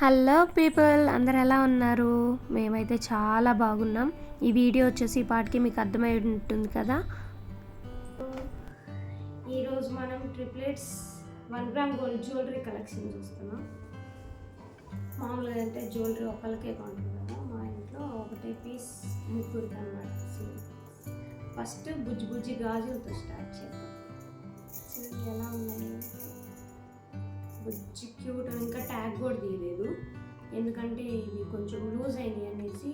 Hello people, అందరు ఎలా ఉన్నారు? మేమైతే చాలా బాగున్నాం. ఈ వీడియో వచ్చేసి ఈ పాటికి మీకు అర్థమై ఉంటుంది కదా. ఈరోజు మనం triplets 1 gram gold jewellery collection చూస్తున్నాం. మామూలుగా అంటే జ్యువెలరీ ఒకరికే కొంటుంది కదా, మా ఇంట్లో ఒకటే పీస్ ముగ్గురికి అన్నమాట. ఫస్ట్ బుజ్జి బుజ్జి గాజులతో స్టార్ట్ చేద్దాం. ఎలా ఉన్నాయి? బుజ్జి క్యూట్. ఇంకా ట్యాగ్ కూడా తీయలేదు, ఎందుకంటే ఇవి కొంచెం లూజ్ అయినాయి అనేసి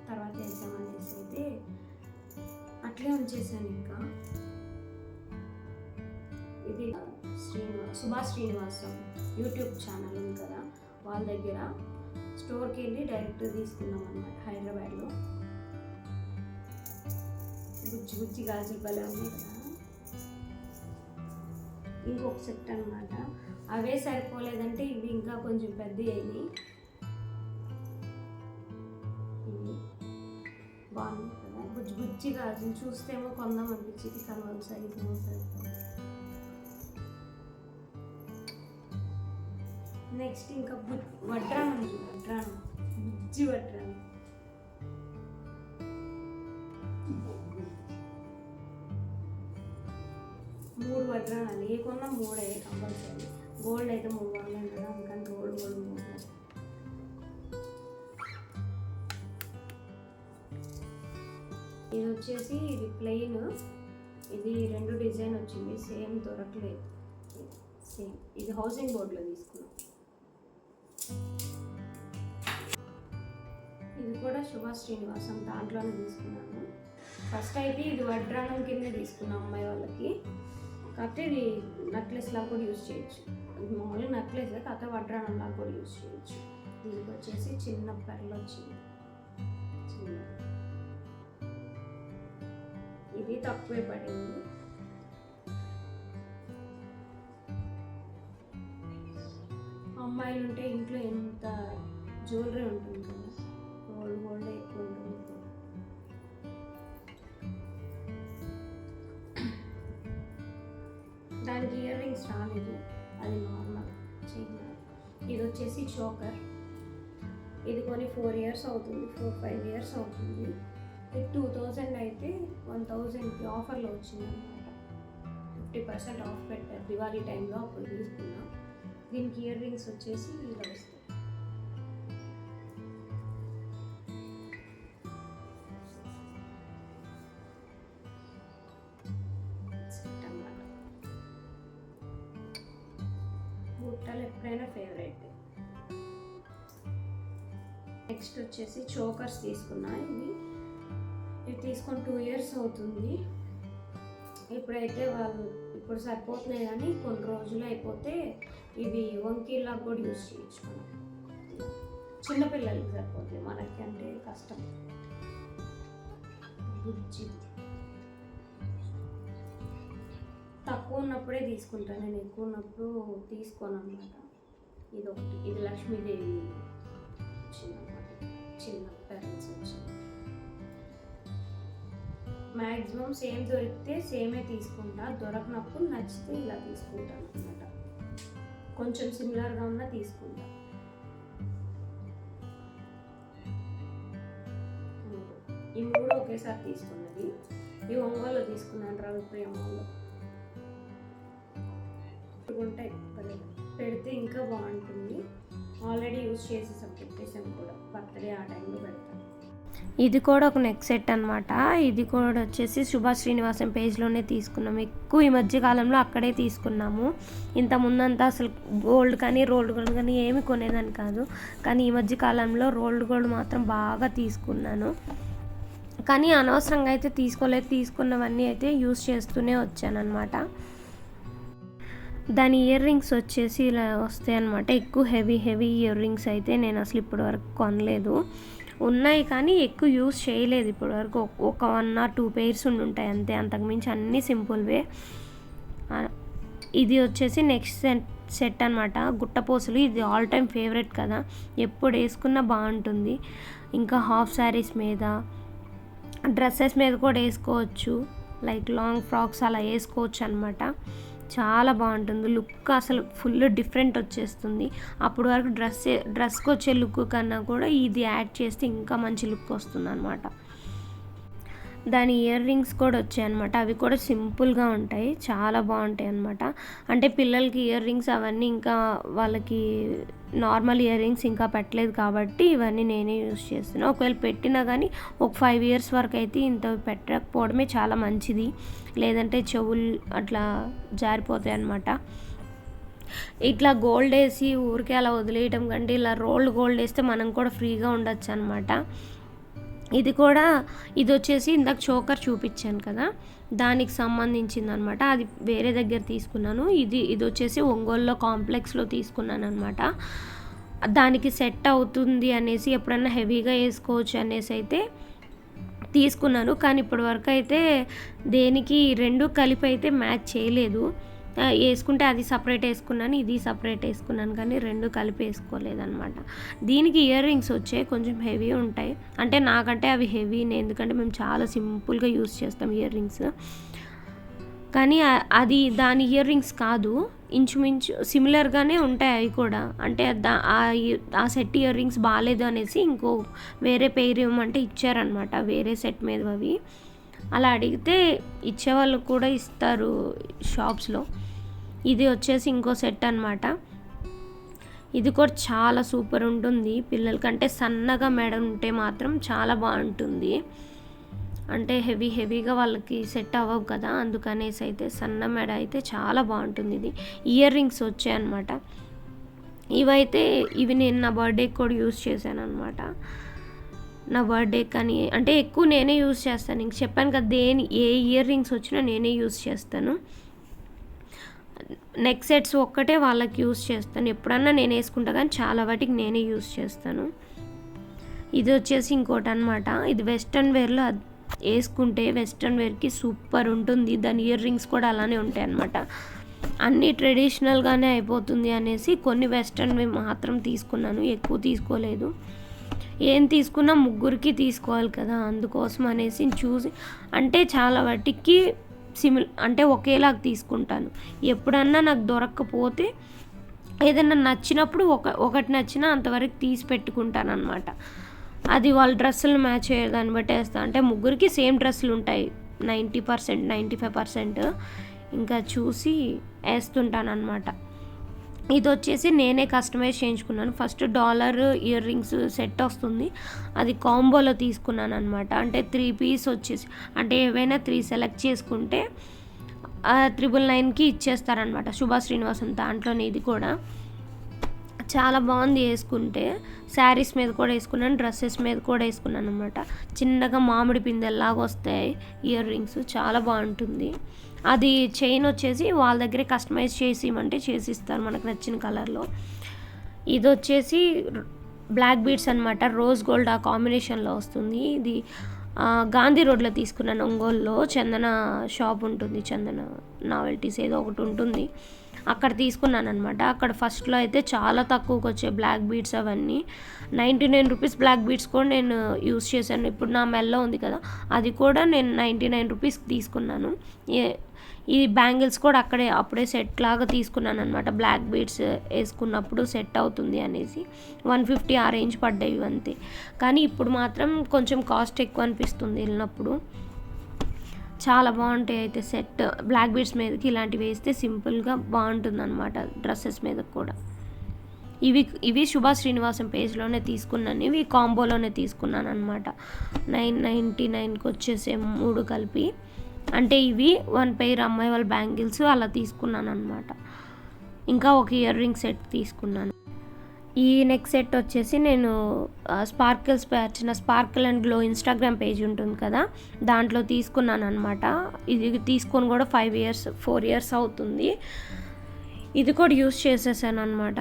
తర్వాత వేసామనేసి అయితే అట్లే ఉంచేసాను. ఇంకా ఇది సుభాష్ శ్రీనివాసం యూట్యూబ్ ఛానల్ ఉంది కదా, వాళ్ళ దగ్గర స్టోర్కి వెళ్ళి డైరెక్ట్ తీసుకున్నాం అన్నమాట, హైదరాబాద్లో. బుజ్జి బుజ్జి గాజులు భలే ఉన్నాయి కదా. ఇంకొక సెట్ అనమాట, అవే సరిపోలేదంటే ఇవి ఇంకా కొంచెం పెద్ద అయినాయి. ఇవి బాగుంది కదా, బుజ్జి బుజ్జి గాజులు చూస్తేమో కొందాం అనిపించింది, కలవల్ సైజ్ ఏమో సరిపోతుంది. నెక్స్ట్ ఇంకా వడ్రానం, బుజ్జి వడ్రానం. మూడు వడ్రానాలు ఏ కొన్నా మూడే కంపల్సరీ. గోల్డ్ అయితే 3 వందలు కదా, అందుకని గోల్డ్ 3. ఇది వచ్చేసి ఇది ప్లెయిన్, ఇది 2 డిజైన్ వచ్చింది, సేమ్ దొరకలేదు. సేమ్ ఇది హౌసింగ్ బోర్డులో తీసుకున్నాం. ఇది కూడా సుభాష్ శ్రీనివాసం దాంట్లోనే తీసుకున్నాను. ఫస్ట్ అయితే ఇది వడ్రానం కింద తీసుకున్నాం అమ్మాయి వాళ్ళకి, కాకపోతే ఇది నెక్లెస్ లాగా కూడా యూజ్ చేయొచ్చు. మామూలుగా నెక్లెస్ కాకపోతే వడ్రానం లాగా కూడా యూజ్ చేయొచ్చు. దీనికి వచ్చేసి చిన్న పెరలు వచ్చింది, ఇది తక్కువే పడింది. అమ్మాయిలు ఉంటే ఇంట్లో ఎంత జ్యువెలరీ ఉంటుంది కదా, గోల్డ్ ఎక్కువ ఉంటుంది. దానికి ఇయర్ రింగ్స్ రాలేదు, అది నార్మల్ చైన్. ఇది వచ్చేసి చోకర్, ఇది కొని 4 ఇయర్స్ అవుతుంది, 4-5 ఇయర్స్ అవుతుంది. ఇది 2000 అయితే 1000కి ఆఫర్లో వచ్చింది అనమాట. 50% ఆఫ్ పెట్టారు దివాళీ టైంలో, అప్పుడు తీసుకున్నాం. దీనికి ఇయర్ రింగ్స్ వచ్చేసి ఇలా వస్తాయి. బుట్టలు ఎప్పుడైనా ఫేవరెట్. నెక్స్ట్ వచ్చేసి చోకర్స్ తీసుకున్నా. ఇవి తీసుకొని 2 ఇయర్స్ అవుతుంది. ఇప్పుడైతే ఇప్పుడు సరిపోతున్నాయి, కానీ కొన్ని రోజులు అయిపోతే ఇవి వంకీలా కూడా యూజ్ చేయొచ్చు. మనం చిన్నపిల్లలకి సరిపోతుంది, మనకి అంటే కష్టం. బుజ్జి తక్కువ ఉన్నప్పుడే తీసుకుంటాను నేను, ఎక్కువ ఉన్నప్పుడు తీసుకోను అనమాట. ఇది ఒకటి, ఇది లక్ష్మీదేవి చిన్న పేరెంట్స్ వచ్చింది. మ్యాక్సిమం సేమ్ దొరికితే సేమే తీసుకుంటా, దొరకనప్పుడు నచ్చితే ఇలా తీసుకుంటాను అనమాట. కొంచెం సిమిలర్గా ఉన్నా తీసుకుంటా. ఈ 3 ఒకేసారి తీసుకున్నది. ఈ ఒంగోలు తీసుకున్నాను, రవిప్రియ ఒంగోలు. ఉంటాయి పెడితే ఇంకా బాగుంటుంది. ఆల్రెడీ యూజ్ చేసేసాం, పెట్టేసాం కూడా, బర్త్డే ఆ టైంలో పెడతాం. ఇది కూడా ఒక నెక్ సెట్ అనమాట. ఇది కూడా వచ్చేసి సుభాష్ శ్రీనివాసం పేజ్లోనే తీసుకున్నాము. ఎక్కువ ఈ మధ్యకాలంలో అక్కడే తీసుకున్నాము. ఇంత ముందంతా అసలు గోల్డ్ కానీ రోల్డ్ గోల్డ్ కానీ ఏమి కొనేదాన్ని కాదు, కానీ ఈ మధ్యకాలంలో రోల్డ్ గోల్డ్ మాత్రం బాగా తీసుకున్నాను. కానీ అనవసరంగా అయితే తీసుకోలేదు, తీసుకున్నవన్నీ అయితే యూజ్ చేస్తూనే వచ్చానమాట. దాని ఇయర్ రింగ్స్ వచ్చేసి ఇలా వస్తాయి అన్నమాట. ఎక్కువ హెవీ ఇయర్ రింగ్స్ అయితే నేను అసలు ఇప్పటి వరకు కొనలేదు. ఉన్నాయి కానీ ఎక్కువ యూజ్ చేయలేదు ఇప్పటి వరకు. ఒక 1 or 2 pairs ఉంటాయి అంతే, అంతకుమించి అన్నీ సింపుల్వే. ఇది వచ్చేసి నెక్స్ట్ సెట్ అనమాట, గుట్టపోసలు. ఇది ఆల్ టైమ్ ఫేవరెట్ కదా, ఎప్పుడు వేసుకున్నా బాగుంటుంది. ఇంకా హాఫ్ శారీస్ మీద, డ్రెస్సెస్ మీద కూడా వేసుకోవచ్చు, లైక్ లాంగ్ ఫ్రాక్స్ అలా వేసుకోవచ్చు అనమాట. చాలా బాగుంటుంది లుక్, అసలు ఫుల్ డిఫరెంట్ వచ్చేస్తుంది. అప్పటి వరకు డ్రెస్కి వచ్చే లుక్ కన్నా కూడా ఇది యాడ్ చేస్తే ఇంకా మంచి లుక్ వస్తుంది అనమాట. దాని ఇయర్ రింగ్స్ కూడా వచ్చాయన్నమాట. అవి కూడా సింపుల్గా ఉంటాయి, చాలా బాగుంటాయి అన్నమాట. అంటే పిల్లలకి ఇయర్ రింగ్స్ అవన్నీ ఇంకా వాళ్ళకి నార్మల్ ఇయర్ రింగ్స్ ఇంకా పెట్టలేదు కాబట్టి ఇవన్నీ నేనే యూస్ చేస్తున్నాను. ఒకవేళ పెట్టినా కానీ ఒక 5 years వరకు అయితే ఇంత పెట్టకపోవడమే చాలా మంచిది, లేదంటే చెవులు అట్లా జారిపోతాయి అన్నమాట. ఇట్లా గోల్డ్ వేసి ఊరికే అలా వదిలేయటం కంటే ఇలా రోల్డ్ గోల్డ్ వేస్తే మనం కూడా ఫ్రీగా ఉండొచ్చు అనమాట. ఇది వచ్చేసి ఇందాక చోకర్ చూపించాను కదా, దానికి సంబంధించింది అనమాట. అది వేరే దగ్గర తీసుకున్నాను. ఇది వచ్చేసి ఒంగోలులో కాంప్లెక్స్లో తీసుకున్నాను అనమాట. దానికి సెట్ అవుతుంది అనేసి, ఎప్పుడన్నా హెవీగా వేసుకోవచ్చు అనేసి అయితే తీసుకున్నాను. కానీ ఇప్పటి వరకు అయితే దేనికి రెండు కలిపి అయితే మ్యాచ్ చేయలేదు. వేసుకుంటే అది సపరేట్ వేసుకున్నాను, ఇది సపరేట్ వేసుకున్నాను, కానీ రెండు కలిపి వేసుకోలేదన్నమాట. దీనికి ఇయర్ రింగ్స్ వచ్చాయి, కొంచెం హెవీ ఉంటాయి. అంటే నాకంటే అవి హెవీనే, ఎందుకంటే మేము చాలా సింపుల్గా యూస్ చేస్తాం ఇయర్ రింగ్స్. కానీ అది దాని ఇయర్ రింగ్స్ కాదు, ఇంచుమించు సిమిలర్గానే ఉంటాయి అవి కూడా. అంటే ఆ సెట్ ఇయర్ రింగ్స్ బాగాలేదు అనేసి ఇంకో వేరే పేరు ఇవ్వమంటే ఇచ్చారనమాట, వేరే సెట్ మీద అవి. అలా అడిగితే ఇచ్చేవాళ్ళు కూడా ఇస్తారు షాప్స్లో. ఇది వచ్చేసి ఇంకో సెట్ అనమాట. ఇది కూడా చాలా సూపర్ ఉంటుంది పిల్లలకంటే. సన్నగా మెడ ఉంటే మాత్రం చాలా బాగుంటుంది. అంటే హెవీగా వాళ్ళకి సెట్ అవ్వవు కదా, అందుకనేసి అయితే సన్న మెడ అయితే చాలా బాగుంటుంది. ఇది ఇయర్ రింగ్స్ వచ్చాయన్నమాట. ఇవి నేను నా బర్త్డేకి కూడా యూస్ చేశాను అనమాట. నా బర్త్డే కానీ అంటే ఎక్కువ నేనే యూస్ చేస్తాను. ఇంక చెప్పాను కదా, ఏ ఇయర్ రింగ్స్ వచ్చినా నేనే యూస్ చేస్తాను. నెక్ సెట్స్ ఒక్కటే వాళ్ళకి యూస్ చేస్తాను, ఎప్పుడన్నా నేను వేసుకుంటా, కానీ చాలా వాటికి నేనే యూస్ చేస్తాను. ఇది వచ్చేసి ఇంకోటి అనమాట. ఇది వెస్ట్రన్ వేర్లో వేసుకుంటే వెస్ట్రన్ వేర్కి సూపర్ ఉంటుంది. దాని ఇయర్ రింగ్స్ కూడా అలానే ఉంటాయి అన్నమాట. అన్నీ ట్రెడిషనల్గానే అయిపోతుంది అనేసి కొన్ని వెస్ట్రన్వి మాత్రం తీసుకున్నాను, ఎక్కువ తీసుకోలేదు. ఏం తీసుకున్నా ముగ్గురికి తీసుకోవాలి కదా, అందుకోసం అనేసి చూసి, అంటే చాలా వాటికి అంటే ఒకేలాగా తీసుకుంటాను. ఎప్పుడన్నా నాకు దొరక్కపోతే ఏదైనా నచ్చినప్పుడు ఒకటి నచ్చినా అంతవరకు తీసి పెట్టుకుంటాను అనమాట. అది వాళ్ళ డ్రెస్సులు మ్యాచ్ అయ్యేదాన్ని బట్టి వేస్తాను. అంటే ముగ్గురికి సేమ్ డ్రెస్సులు ఉంటాయి 90%, 95%. ఇంకా చూసి వేస్తుంటాను అనమాట. ఇది వచ్చేసి నేనే కస్టమైజ్ చేయించుకున్నాను. ఫస్ట్ $1 ఇయర్ రింగ్స్ సెట్ వస్తుంది, అది కాంబోలో తీసుకున్నాను అనమాట. అంటే 3 పీస్ వచ్చేసి, అంటే ఏవైనా 3 సెలెక్ట్ చేసుకుంటే 999కి ఇచ్చేస్తారనమాట. శుభ శ్రీనివాసం దాంట్లోనే. ఇది కూడా చాలా బాగుంది వేసుకుంటే. శారీస్ మీద కూడా వేసుకున్నాను, డ్రెస్సెస్ మీద కూడా వేసుకున్నాను అనమాట. చిన్నగా మామిడి పిందెల్లాగా వస్తాయి ఇయర్ రింగ్స్, చాలా బాగుంటుంది. అది చైన్ వచ్చేసి వాళ్ళ దగ్గరే కస్టమైజ్ చేసి ఇవ్వమంటే చేసిస్తారు మనకు నచ్చిన కలర్లో. ఇది వచ్చేసి బ్లాక్ బీడ్స్ అనమాట, రోజ్ గోల్డ్ ఆ కాంబినేషన్లో వస్తుంది. ఇది గాంధీ రోడ్లో తీసుకున్నాను, ఒంగోలులో చందన షాప్ ఉంటుంది, చందన నావెల్టీస్ ఏదో ఒకటి ఉంటుంది, అక్కడ తీసుకున్నాను అనమాట. అక్కడ ఫస్ట్లో అయితే చాలా తక్కువకి వచ్చాయి బ్లాక్ బీడ్స్ అవన్నీ. 99 రూపీస్ బ్లాక్ బీడ్స్ కూడా నేను యూస్ చేశాను. ఇప్పుడు నా మెల్లో ఉంది కదా, అది కూడా నేను 99 రూపీస్కి తీసుకున్నాను. ఈ బ్యాంగిల్స్ కూడా అప్పుడే సెట్ లాగా తీసుకున్నాను అనమాట. బ్లాక్ బీడ్స్ వేసుకున్నప్పుడు సెట్ అవుతుంది అనేసి 150 ఆ రేంజ్ పడ్డాయి అంతే. కానీ ఇప్పుడు మాత్రం కొంచెం కాస్ట్ ఎక్కువ అనిపిస్తుంది వెళ్ళినప్పుడు. చాలా బాగుంటాయి అయితే సెట్. బ్లాక్ బీడ్స్ మీదకి ఇలాంటివి వేస్తే సింపుల్గా బాగుంటుంది అనమాట, డ్రెస్సెస్ మీద కూడా. ఇవి శుభ శ్రీనివాసం పేజ్లోనే తీసుకున్నాను, ఇవి కాంబోలోనే తీసుకున్నాను అనమాట. 999కి వచ్చేసే 3 కలిపి. అంటే ఇవి 1 పెయిర్ అమ్మాయి వాళ్ళ బ్యాంగిల్స్ అలా తీసుకున్నాను అనమాట. ఇంకా ఒక ఇయర్ రింగ్ సెట్ తీసుకున్నాను. ఈ నెక్ సెట్ వచ్చేసి నేను sparkle and glow Instagram page ఉంటుంది కదా, దాంట్లో తీసుకున్నాను అనమాట. ఇది తీసుకొని కూడా 4 ఇయర్స్ అవుతుంది. ఇది కూడా యూస్ చేసేసాను అనమాట.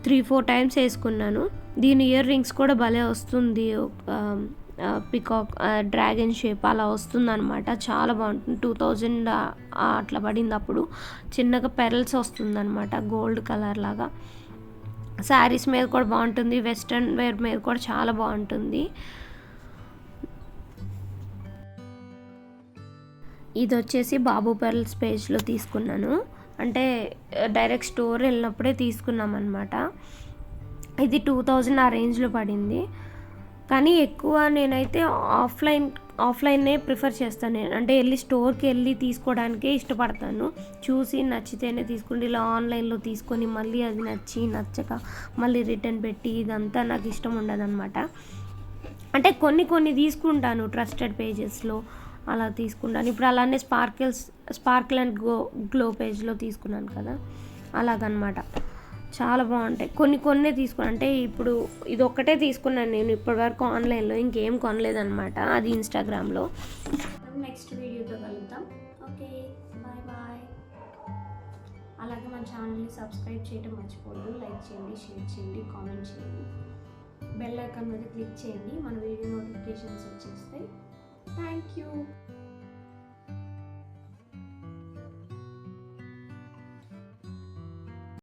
3-4 టైమ్స్ వేసుకున్నాను. దీని ఇయర్ రింగ్స్ కూడా భలే వస్తుంది, పికాక్ డ్రాగన్ షేప్ అలా వస్తుంది అనమాట. చాలా బాగుంటుంది. 2000 అట్లా పడింది అప్పుడు. చిన్నగా పెరల్స్ వస్తుంది అనమాట, గోల్డ్ కలర్ లాగా. శారీస్ మీద కూడా బాగుంటుంది, వెస్ట్రన్ వేర్ మీద కూడా చాలా బాగుంటుంది. ఇది వచ్చేసి బాబు పెరల్స్ పేజ్లో తీసుకున్నాను. అంటే డైరెక్ట్ స్టోర్ వెళ్ళినప్పుడే తీసుకున్నాం అనమాట. ఇది 2000 ఆ రేంజ్లో పడింది. కానీ ఎక్కువ నేనైతే ఆఫ్లైన్నే ప్రిఫర్ చేస్తాను. నేను అంటే వెళ్ళి స్టోర్కి వెళ్ళి తీసుకోవడానికే ఇష్టపడతాను. చూసి నచ్చితేనే తీసుకుంటే, ఇలా ఆన్లైన్లో తీసుకొని మళ్ళీ అది నచ్చక మళ్ళీ రిటర్న్ పెట్టి ఇదంతా నాకు ఇష్టం ఉండదన్నమాట. అంటే కొన్ని తీసుకుంటాను ట్రస్టెడ్ పేజెస్లో అలా తీసుకుంటాను. ఇప్పుడు అలానే స్పార్కిల్ అండ్ గ్లో పేజ్లో తీసుకున్నాను కదా, అలాగనమాట. చాలా బాగుంటాయి. కొన్ని తీసుకున్నాను. అంటే ఇప్పుడు ఇది ఒక్కటే తీసుకున్నాను నేను ఇప్పటివరకు ఆన్లైన్లో, ఇంకేం కొనలేదన్నమాట. అది ఇన్స్టాగ్రామ్లో. నెక్స్ట్ వీడియోతో కలుద్దాం. Okay, bye bye. అలాగే మన ఛానల్ని సబ్స్క్రైబ్ చేయడం మర్చిపోవద్దు. లైక్ చేయండి, షేర్ చేయండి, కామెంట్ చేయండి. బెల్ ఐకాన్ మీద క్లిక్ చేయండి, మన వీడియో నోటిఫికేషన్స్ వచ్చేస్తాయి. Thank you.